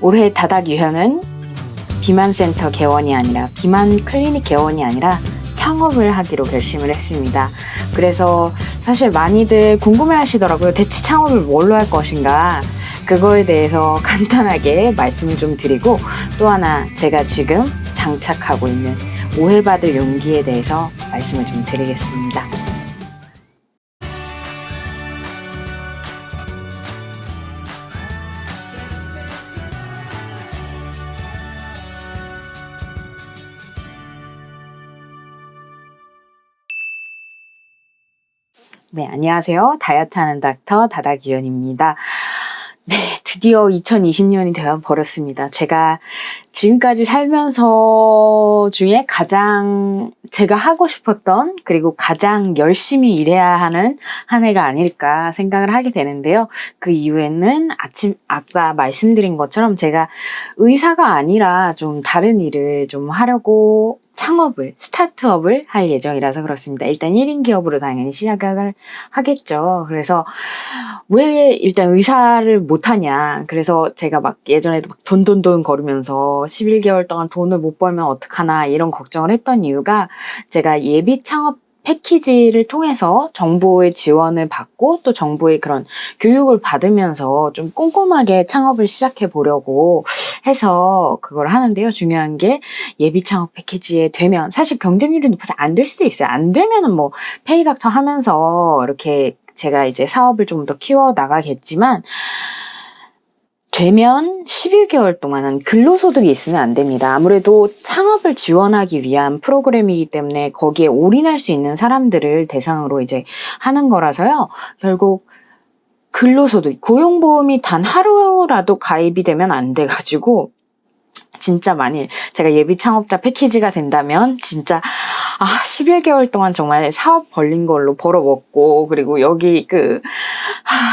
올해 다닥 유형은 비만센터 개원이 아니라 비만 클리닉 개원이 아니라 창업을 하기로 결심을 했습니다. 그래서 사실 많이들 궁금해 하시더라고요. 대체 창업을 뭘로 할 것인가? 그거에 대해서 간단하게 말씀을 좀 드리고, 또 하나 제가 지금 장착하고 있는 오해받을 용기에 대해서 말씀을 좀 드리겠습니다. 네, 안녕하세요. 다이어트 하는 닥터 다닥유연입니다. 네, 드디어 2020년이 되어 버렸습니다. 제가 지금까지 살면서 중에 가장 제가 하고 싶었던, 그리고 가장 열심히 일해야 하는 한 해가 아닐까 생각을 하게 되는데요. 그 이유에는 아까 말씀드린 것처럼 제가 의사가 아니라 좀 다른 일을 좀 하려고 스타트업을 할 예정이라서 그렇습니다. 일단 1인 기업으로 당연히 시작을 하겠죠. 그래서 왜 일단 의사를 못하냐. 그래서 제가 막 예전에도 막 돈 거리면서 11개월 동안 돈을 못 벌면 어떡하나 이런 걱정을 했던 이유가, 제가 예비 창업 패키지를 통해서 정부의 지원을 받고 또 정부의 그런 교육을 받으면서 좀 꼼꼼하게 창업을 시작해 보려고 해서 그걸 하는데요. 중요한 게 예비 창업 패키지에 되면 사실 경쟁률이 높아서 안 될 수도 있어요. 안 되면은 뭐 페이닥터 하면서 이렇게 제가 이제 사업을 좀 더 키워 나가겠지만, 되면 11개월 동안은 근로소득이 있으면 안 됩니다. 아무래도 창업을 지원하기 위한 프로그램이기 때문에 거기에 올인할 수 있는 사람들을 대상으로 이제 하는 거라서요. 결국 근로소득, 고용보험이 단 하루라도 가입이 되면 안 돼가지고, 진짜 만일 제가 예비 창업자 패키지가 된다면 진짜 11개월 동안 정말 사업 벌린 걸로 벌어먹고, 그리고 여기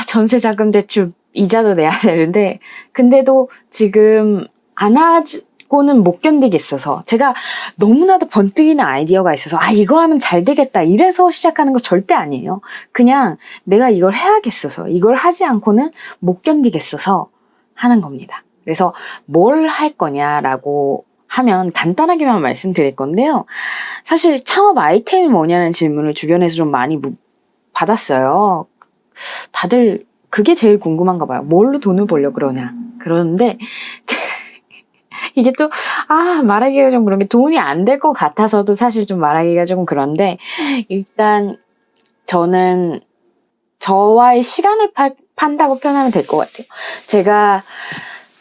전세자금 대출 이자도 내야 되는데, 근데도 지금 안 하고는 못 견디겠어서, 제가 너무나도 번뜩이는 아이디어가 있어서 이거 하면 잘 되겠다 이래서 시작하는 거 절대 아니에요. 그냥 내가 이걸 해야겠어서, 이걸 하지 않고는 못 견디겠어서 하는 겁니다. 그래서 뭘 할 거냐라고 하면 간단하게만 말씀드릴 건데요. 사실 창업 아이템이 뭐냐는 질문을 주변에서 좀 많이 받았어요. 다들 그게 제일 궁금한가 봐요. 뭘로 돈을 벌려 그러냐. 그러는데 이게 또 말하기가 좀 그런 게, 돈이 안 될 것 같아서도 사실 좀 말하기가 조금 그런데, 일단 저는 저와의 시간을 판다고 표현하면 될 것 같아요. 제가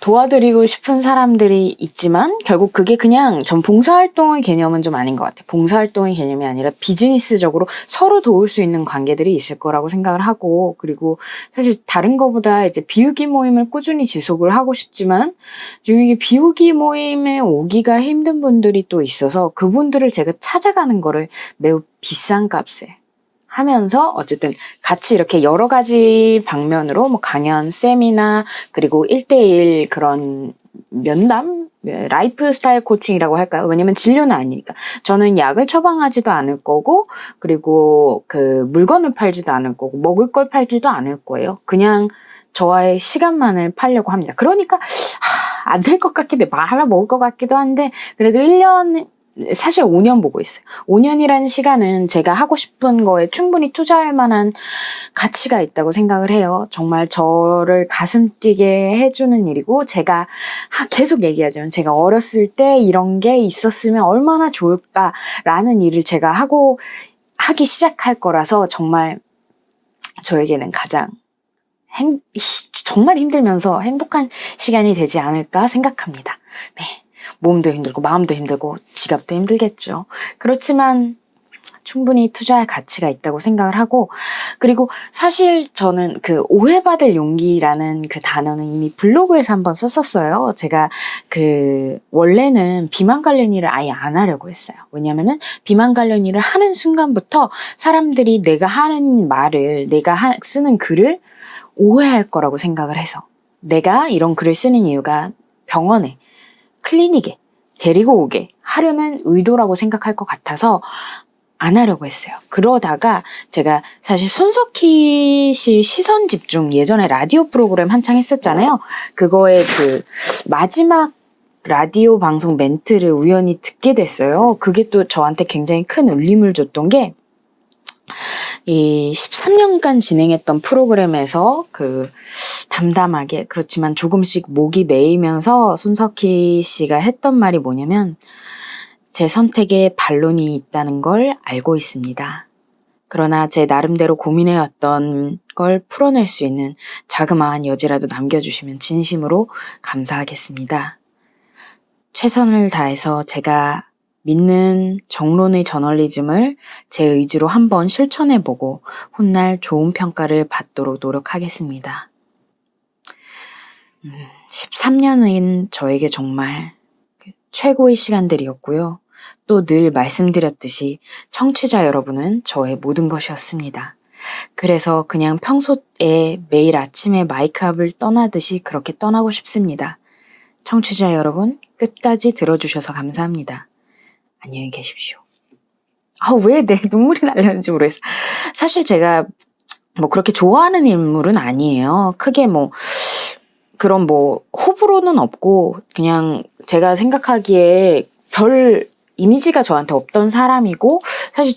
도와드리고 싶은 사람들이 있지만 결국 그게 그냥 전 봉사활동의 개념은 좀 아닌 것 같아요. 봉사활동의 개념이 아니라 비즈니스적으로 서로 도울 수 있는 관계들이 있을 거라고 생각을 하고, 그리고 사실 다른 거보다 이제 비우기 모임을 꾸준히 지속을 하고 싶지만 중요한 게 비우기 모임에 오기가 힘든 분들이 또 있어서 그분들을 제가 찾아가는 거를 매우 비싼 값에 하면서 어쨌든 같이 이렇게 여러 가지 방면으로 뭐 강연, 세미나, 그리고 1대1 그런 면담? 라이프 스타일 코칭이라고 할까요? 왜냐면 진료는 아니니까. 저는 약을 처방하지도 않을 거고, 그리고 물건을 팔지도 않을 거고, 먹을 걸 팔지도 않을 거예요. 그냥 저와의 시간만을 팔려고 합니다. 그러니까 안 될 것 같기도 해. 말아 먹을 것 같기도 한데, 그래도 1년, 사실 5년 보고 있어요. 5년이라는 시간은 제가 하고 싶은 거에 충분히 투자할 만한 가치가 있다고 생각을 해요. 정말 저를 가슴 뛰게 해주는 일이고, 제가 계속 얘기하지만 제가 어렸을 때 이런 게 있었으면 얼마나 좋을까라는 일을 제가 하기 시작할 거라서 정말 저에게는 가장 정말 힘들면서 행복한 시간이 되지 않을까 생각합니다. 네. 몸도 힘들고 마음도 힘들고 지갑도 힘들겠죠. 그렇지만 충분히 투자할 가치가 있다고 생각을 하고, 그리고 사실 저는 오해받을 용기라는 그 단어는 이미 블로그에서 한번 썼었어요. 제가 원래는 비만 관련 일을 아예 안 하려고 했어요. 왜냐면은 비만 관련 일을 하는 순간부터 사람들이 내가 하는 말을, 내가 쓰는 글을 오해할 거라고 생각을 해서, 내가 이런 글을 쓰는 이유가 병원에, 클리닉에 데리고 오게 하려는 의도라고 생각할 것 같아서 안 하려고 했어요. 그러다가 제가 사실 손석희 씨 시선 집중 예전에 라디오 프로그램 한창 했었잖아요. 그거의 그 마지막 라디오 방송 멘트를 우연히 듣게 됐어요. 그게 또 저한테 굉장히 큰 울림을 줬던 게 이 13년간 진행했던 프로그램에서 그 담담하게 그렇지만 조금씩 목이 메이면서 손석희 씨가 했던 말이 뭐냐면 제 선택에 반론이 있다는 걸 알고 있습니다. 그러나 제 나름대로 고민해왔던 걸 풀어낼 수 있는 자그마한 여지라도 남겨주시면 진심으로 감사하겠습니다. 최선을 다해서 제가 믿는 정론의 저널리즘을 제 의지로 한번 실천해보고 훗날 좋은 평가를 받도록 노력하겠습니다. 13년은 저에게 정말 최고의 시간들이었고요. 또 늘 말씀드렸듯이 청취자 여러분은 저의 모든 것이었습니다. 그래서 그냥 평소에 매일 아침에 마이크 앞을 떠나듯이 그렇게 떠나고 싶습니다. 청취자 여러분, 끝까지 들어주셔서 감사합니다. 안녕히 계십시오. 왜 내 눈물이 날렸는지 모르겠어. 사실 제가 뭐 그렇게 좋아하는 인물은 아니에요. 크게 뭐 그런 뭐 호불호는 없고 그냥 제가 생각하기에 별 이미지가 저한테 없던 사람이고 사실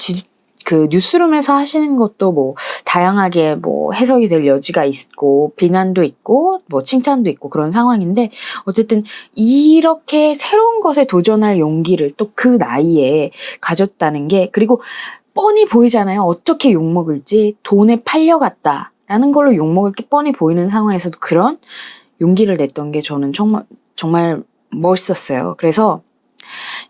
그 뉴스룸에서 하시는 것도 뭐 다양하게 뭐 해석이 될 여지가 있고 비난도 있고 뭐 칭찬도 있고 그런 상황인데 어쨌든 이렇게 새로운 것에 도전할 용기를 또 그 나이에 가졌다는 게 그리고 뻔히 보이잖아요. 어떻게 욕먹을지 돈에 팔려갔다라는 걸로 욕먹을 게 뻔히 보이는 상황에서도 그런 용기를 냈던 게 저는 정말 멋있었어요. 그래서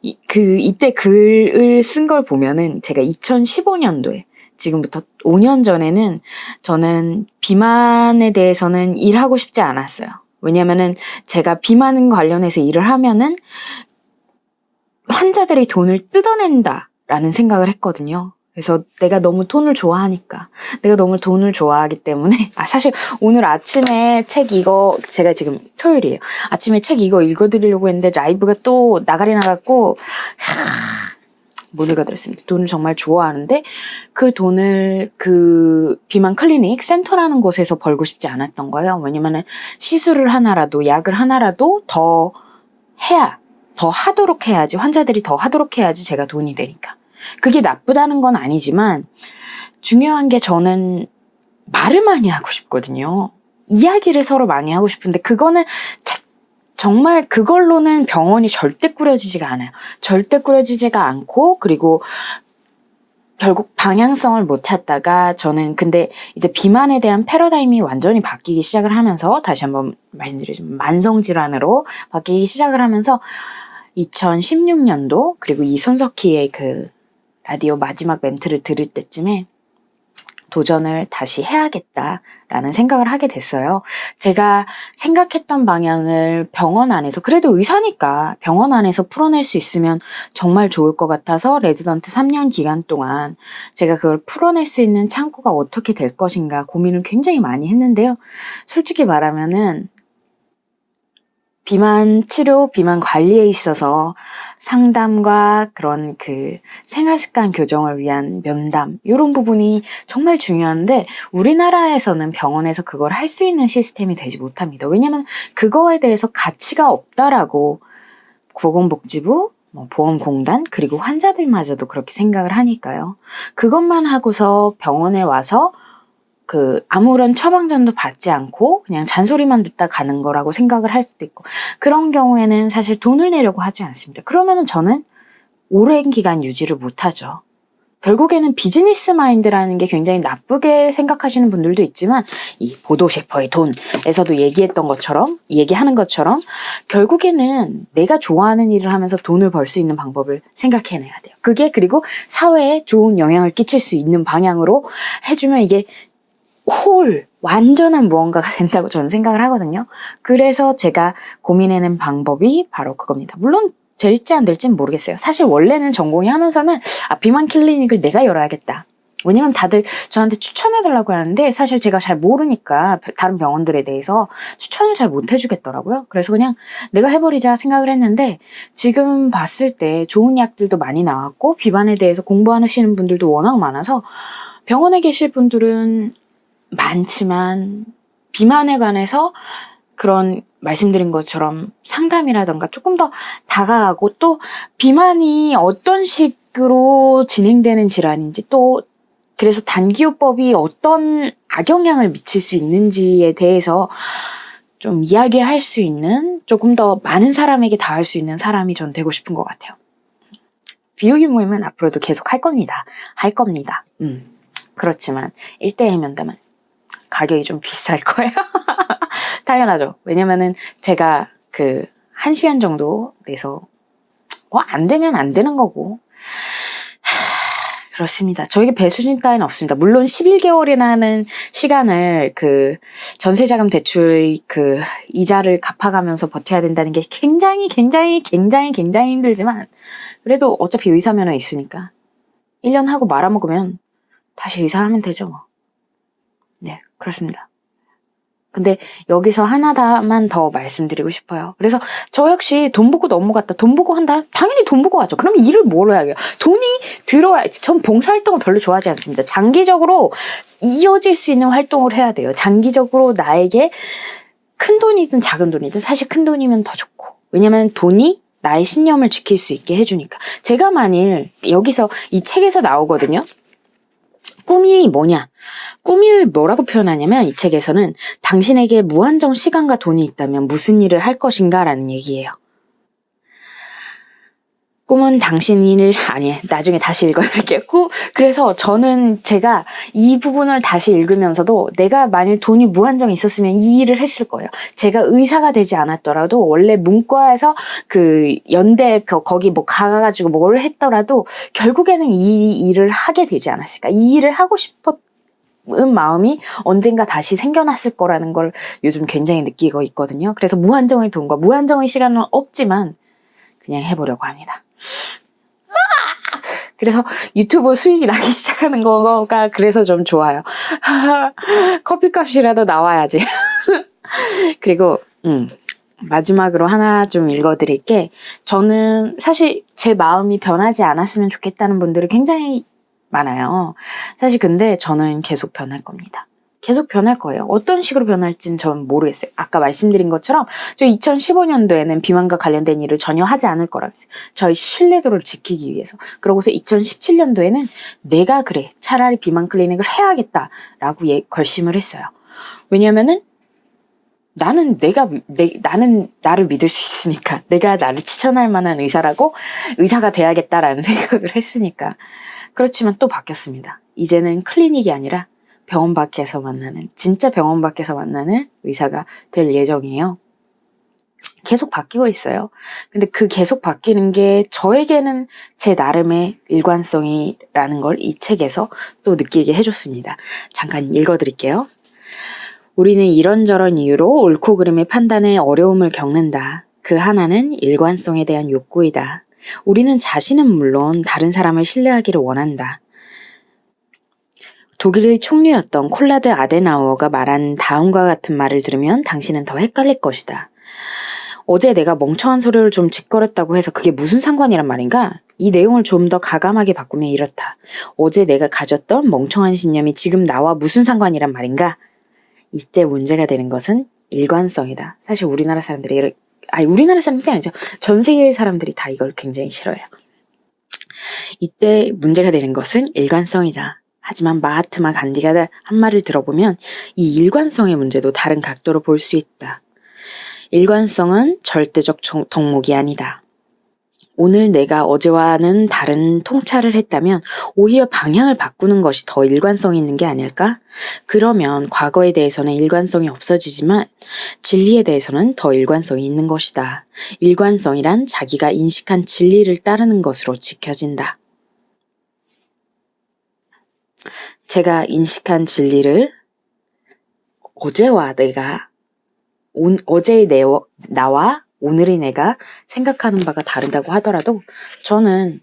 이때 글을 쓴 걸 보면은 제가 2015년도에 지금부터 5년 전에는 저는 비만에 대해서는 일하고 싶지 않았어요. 왜냐면은 제가 비만 관련해서 일을 하면은 환자들이 돈을 뜯어낸다라는 생각을 했거든요. 그래서 내가 너무 돈을 좋아하니까 내가 너무 돈을 좋아하기 때문에 사실 오늘 아침에 책 이거 제가 지금 토요일이에요. 아침에 책 이거 읽어드리려고 했는데 라이브가 또 나가리 나갔고 못 읽어드렸습니다. 돈을 정말 좋아하는데 그 돈을 그 비만 클리닉 센터라는 곳에서 벌고 싶지 않았던 거예요. 왜냐면은 시술을 하나라도 약을 하나라도 더 하도록 해야지 환자들이 더 하도록 해야지 제가 돈이 되니까. 그게 나쁘다는 건 아니지만 중요한 게 저는 말을 많이 하고 싶거든요. 이야기를 서로 많이 하고 싶은데 그거는 정말 그걸로는 병원이 절대 꾸려지지가 않아요. 절대 꾸려지지가 않고 그리고 결국 방향성을 못 찾다가 저는 근데 이제 비만에 대한 패러다임이 완전히 바뀌기 시작을 하면서 다시 한번 말씀드리자면 만성질환으로 바뀌기 시작을 하면서 2016년도 그리고 이 손석희의 그 라디오 마지막 멘트를 들을 때쯤에 도전을 다시 해야겠다라는 생각을 하게 됐어요. 제가 생각했던 방향을 병원 안에서 그래도 의사니까 병원 안에서 풀어낼 수 있으면 정말 좋을 것 같아서 레지던트 3년 기간 동안 제가 그걸 풀어낼 수 있는 창구가 어떻게 될 것인가 고민을 굉장히 많이 했는데요. 솔직히 말하면은 비만 치료, 비만 관리에 있어서 상담과 그런 그 생활습관 교정을 위한 면담 이런 부분이 정말 중요한데 우리나라에서는 병원에서 그걸 할 수 있는 시스템이 되지 못합니다. 왜냐하면 그거에 대해서 가치가 없다라고 보건복지부, 보험공단 그리고 환자들마저도 그렇게 생각을 하니까요. 그것만 하고서 병원에 와서 아무런 처방전도 받지 않고 그냥 잔소리만 듣다 가는 거라고 생각을 할 수도 있고 그런 경우에는 사실 돈을 내려고 하지 않습니다. 그러면은 저는 오랜 기간 유지를 못하죠. 결국에는 비즈니스 마인드라는 게 굉장히 나쁘게 생각하시는 분들도 있지만 이 보도 셰퍼의 돈에서도 얘기하는 것처럼 결국에는 내가 좋아하는 일을 하면서 돈을 벌 수 있는 방법을 생각해내야 돼요. 그게 그리고 사회에 좋은 영향을 끼칠 수 있는 방향으로 해주면 이게 완전한 무언가가 된다고 저는 생각을 하거든요. 그래서 제가 고민해낸 방법이 바로 그겁니다. 물론 될지 안 될지는 모르겠어요. 사실 원래는 전공이 하면서는 비만 클리닉을 내가 열어야겠다. 왜냐면 다들 저한테 추천해달라고 하는데 사실 제가 잘 모르니까 다른 병원들에 대해서 추천을 잘 못 해주겠더라고요. 그래서 그냥 내가 해버리자 생각을 했는데 지금 봤을 때 좋은 약들도 많이 나왔고 비만에 대해서 공부하시는 분들도 워낙 많아서 병원에 계실 분들은 많지만 비만에 관해서 그런 말씀드린 것처럼 상담이라던가 조금 더 다가가고 또 비만이 어떤 식으로 진행되는 질환인지 또 그래서 단기요법이 어떤 악영향을 미칠 수 있는지에 대해서 좀 이야기할 수 있는 조금 더 많은 사람에게 닿을 수 있는 사람이 전 되고 싶은 것 같아요. 비오기 모임은 앞으로도 계속 할 겁니다. 할 겁니다. 그렇지만 1대1 면담은 가격이 좀 비쌀 거예요. 당연하죠. 왜냐면은 제가 1시간 정도 내서 안 되면 안 되는 거고 그렇습니다. 저에게 배수진 따위는 없습니다. 물론 11개월이나 하는 시간을 전세자금 대출의 이자를 갚아가면서 버텨야 된다는 게 굉장히 힘들지만 그래도 어차피 의사면허 있으니까 1년 하고 말아먹으면 다시 의사하면 되죠 뭐. 네, 그렇습니다. 근데 여기서 하나만 더 말씀드리고 싶어요. 그래서 저 역시 돈 보고 넘어갔다. 돈 보고 한다? 당연히 돈 보고 하죠. 그러면 일을 뭐로 해야 돼요? 돈이 들어와야지. 전 봉사활동을 별로 좋아하지 않습니다. 장기적으로 이어질 수 있는 활동을 해야 돼요. 장기적으로 나에게 큰 돈이든 작은 돈이든 사실 큰 돈이면 더 좋고. 왜냐면 돈이 나의 신념을 지킬 수 있게 해주니까. 제가 만일 여기서 이 책에서 나오거든요. 꿈이 뭐냐? 꿈을 뭐라고 표현하냐면 이 책에서는 당신에게 무한정 시간과 돈이 있다면 무슨 일을 할 것인가 라는 얘기예요. 꿈은 나중에 다시 읽어드릴게요. 그래서 저는 제가 이 부분을 다시 읽으면서도 내가 만일 돈이 무한정 있었으면 이 일을 했을 거예요. 제가 의사가 되지 않았더라도 원래 문과에서 연대 거기 가가지고 뭘 했더라도 결국에는 이 일을 하게 되지 않았을까. 이 일을 하고 싶었던 마음이 언젠가 다시 생겨났을 거라는 걸 요즘 굉장히 느끼고 있거든요. 그래서 무한정의 돈과 무한정의 시간은 없지만 그냥 해보려고 합니다. 그래서 유튜브 수익이 나기 시작하는 거가 그래서 좀 좋아요. 커피값이라도 나와야지. 그리고 마지막으로 하나 좀 읽어드릴게. 저는 사실 제 마음이 변하지 않았으면 좋겠다는 분들이 굉장히 많아요. 사실 근데 저는 계속 변할 겁니다. 계속 변할 거예요. 어떤 식으로 변할지는 저는 모르겠어요. 아까 말씀드린 것처럼 저 2015년도에는 비만과 관련된 일을 전혀 하지 않을 거라고 했어요. 저희 신뢰도를 지키기 위해서. 그러고서 2017년도에는 내가 그래 차라리 비만 클리닉을 해야겠다라고 결심을 했어요. 왜냐면은 나는 나를 믿을 수 있으니까. 내가 나를 추천할 만한 의사가 돼야겠다라는 생각을 했으니까. 그렇지만 또 바뀌었습니다. 이제는 클리닉이 아니라 진짜 병원 밖에서 만나는 의사가 될 예정이에요. 계속 바뀌고 있어요. 근데 계속 바뀌는 게 저에게는 제 나름의 일관성이라는 걸 이 책에서 또 느끼게 해줬습니다. 잠깐 읽어드릴게요. 우리는 이런저런 이유로 옳고 그름의 판단에 어려움을 겪는다. 그 하나는 일관성에 대한 욕구이다. 우리는 자신은 물론 다른 사람을 신뢰하기를 원한다. 독일의 총리였던 콜라드 아데나우어가 말한 다음과 같은 말을 들으면 당신은 더 헷갈릴 것이다. 어제 내가 멍청한 소리를 좀 짓거렸다고 해서 그게 무슨 상관이란 말인가? 이 내용을 좀 더 가감하게 바꾸면 이렇다. 어제 내가 가졌던 멍청한 신념이 지금 나와 무슨 상관이란 말인가? 이때 문제가 되는 것은 일관성이다. 사실 우리나라 사람들이 아니죠. 전 세계의 사람들이 다 이걸 굉장히 싫어해요. 이때 문제가 되는 것은 일관성이다. 하지만 마하트마 간디가 한 말을 들어보면 이 일관성의 문제도 다른 각도로 볼 수 있다. 일관성은 절대적 덕목이 아니다. 오늘 내가 어제와는 다른 통찰을 했다면 오히려 방향을 바꾸는 것이 더 일관성이 있는 게 아닐까? 그러면 과거에 대해서는 일관성이 없어지지만 진리에 대해서는 더 일관성이 있는 것이다. 일관성이란 자기가 인식한 진리를 따르는 것으로 지켜진다. 제가 인식한 진리를 어제의 나와 오늘의 내가 생각하는 바가 다르다고 하더라도 저는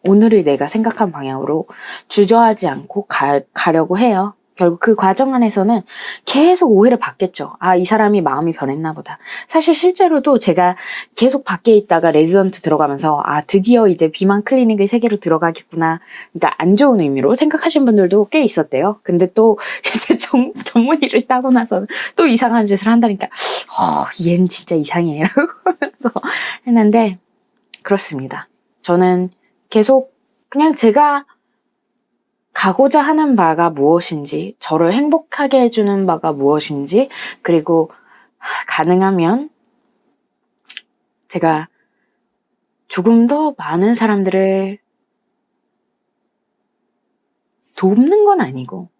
오늘의 내가 생각한 방향으로 주저하지 않고 가려고 해요. 결국 그 과정 안에서는 계속 오해를 받겠죠. 아, 이 사람이 마음이 변했나 보다. 사실 실제로도 제가 계속 밖에 있다가 레지던트 들어가면서 아, 드디어 이제 비만 클리닉의 세계로 들어가겠구나. 그러니까 안 좋은 의미로 생각하신 분들도 꽤 있었대요. 근데 또 이제 전문의를 따고 나서 또 이상한 짓을 한다니까 얘는 진짜 이상해 라고 하면서 했는데 그렇습니다. 저는 계속 그냥 제가 가고자 하는 바가 무엇인지, 저를 행복하게 해주는 바가 무엇인지, 그리고 가능하면 제가 조금 더 많은 사람들을 돕는 건 아니고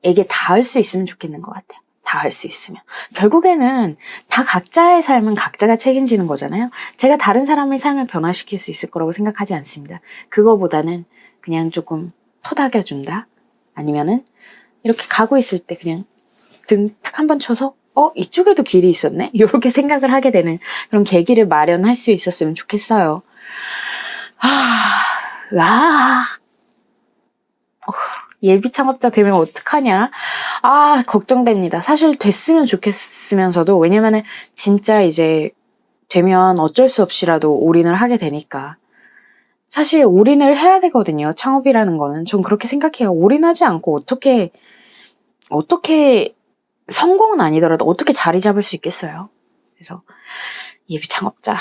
에게 닿을 수 있으면 좋겠는 것 같아요. 닿을 수 있으면. 결국에는 다 각자의 삶은 각자가 책임지는 거잖아요. 제가 다른 사람의 삶을 변화시킬 수 있을 거라고 생각하지 않습니다. 그거보다는 그냥 조금 토닥여준다? 아니면은 이렇게 가고 있을 때 그냥 등 탁 한 번 쳐서 이쪽에도 길이 있었네? 이렇게 생각을 하게 되는 그런 계기를 마련할 수 있었으면 좋겠어요. 예비 창업자 되면 어떡하냐? 걱정됩니다. 사실 됐으면 좋겠으면서도 왜냐면은 진짜 이제 되면 어쩔 수 없이라도 올인을 하게 되니까. 사실 올인을 해야 되거든요. 창업이라는 거는. 전 그렇게 생각해요. 올인하지 않고 어떻게 성공은 아니더라도 어떻게 자리 잡을 수 있겠어요. 그래서 예비 창업자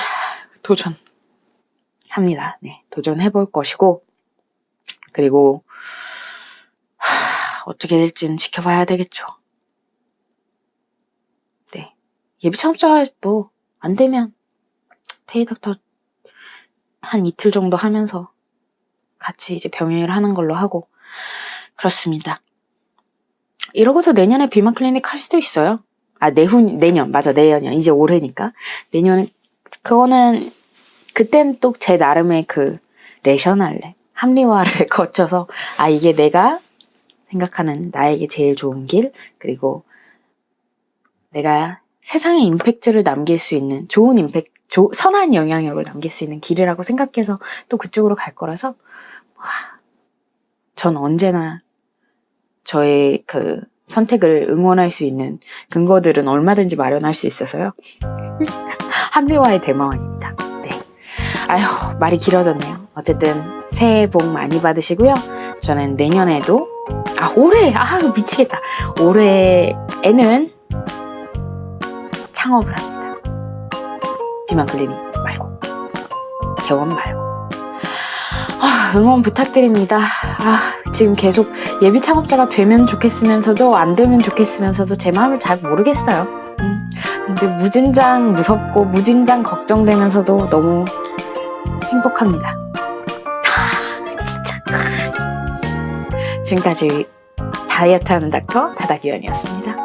도전합니다. 네, 도전해볼 것이고 그리고 어떻게 될지는 지켜봐야 되겠죠. 네, 예비 창업자 뭐 안 되면 페이닥터 한 이틀 정도 하면서 같이 이제 병행을 하는 걸로 하고 그렇습니다. 이러고서 내년에 비만 클리닉 할 수도 있어요. 내년이요. 이제 올해니까. 내년에, 그땐 또 제 나름의 레셔널레, 합리화를 거쳐서, 이게 내가 생각하는 나에게 제일 좋은 길, 그리고 내가 세상에 임팩트를 남길 수 있는, 선한 영향력을 남길 수 있는 길이라고 생각해서 또 그쪽으로 갈 거라서, 전 언제나 저의 선택을 응원할 수 있는 근거들은 얼마든지 마련할 수 있어서요. 합리화의 대마왕입니다. 네. 말이 길어졌네요. 어쨌든 새해 복 많이 받으시고요. 저는 내년에도 올해 미치겠다. 올해에는 창업을 합니다. 비만 클리닉 말고 개원 말고 응원 부탁드립니다. 지금 계속 예비 창업자가 되면 좋겠으면서도 안 되면 좋겠으면서도 제 마음을 잘 모르겠어요. 근데 무진장 무섭고 무진장 걱정되면서도 너무 행복합니다. 진짜. 지금까지 다이어트하는 닥터 다다기원이었습니다.